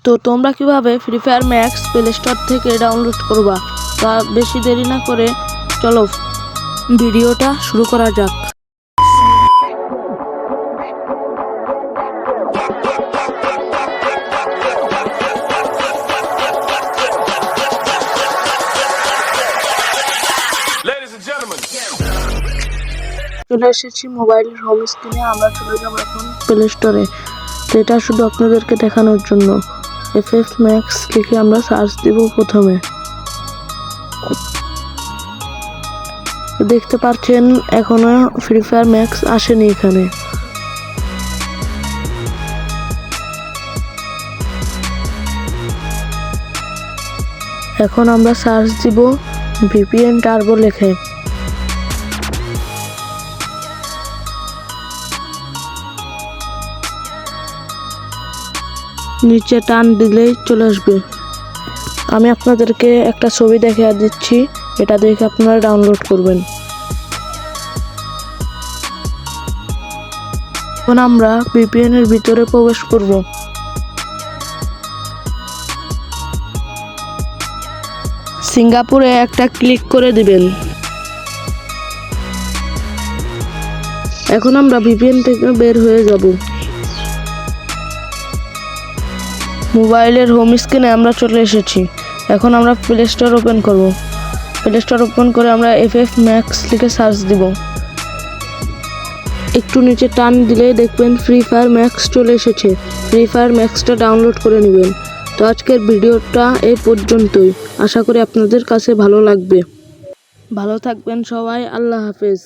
তো তোমরা কিভাবে free fire max play store থেকে ডাউনলোড করবা, তা বেশি দেরি না করে চলো ভিডিওটা শুরু করা যাক। চলে এসেছি মোবাইলের হোম স্ক্রিনে। আমরা চলে যাবো এখন প্লে স্টোরে। তো এটা শুধু আপনাদেরকে দেখানোর জন্য। FF Max লিখে আমরা সার্চ দিব। প্রথমে দেখতে পাচ্ছেন এখনো ফ্রি ফায়ার ম্যাক্স আসেনি এখানে। এখন আমরা সার্চ দিব VPN টার্বো লিখে। নিচে টান দিলেই চলে আসবে। আমি আপনাদেরকে একটা ছবি দেখে দিচ্ছি, এটা দেখে আপনারা ডাউনলোড করবেন। এখন আমরা VPN এর ভিতরে প্রবেশ করব। সিঙ্গাপুরে একটা ক্লিক করে দিবেন। এখন আমরা VPN থেকে বের হয়ে যাব। মোবাইলের হোম স্ক্রিনে আমরা চলে এসেছি। এখন আমরা প্লে স্টোর ওপেন করব। প্লে স্টোর ওপেন করে আমরা FF Max লিখে সার্চ দিব। একটু নিচে টান দিলেই দেখবেন ফ্রি ফায়ার ম্যাক্স চলে এসেছে। ফ্রি ফায়ার ম্যাক্সটা ডাউনলোড করে নেবেন। তো আজকের ভিডিওটা এই পর্যন্তই। আশা করি আপনাদের কাছে ভালো লাগবে। ভালো থাকবেন সবাই। আল্লাহ হাফেজ।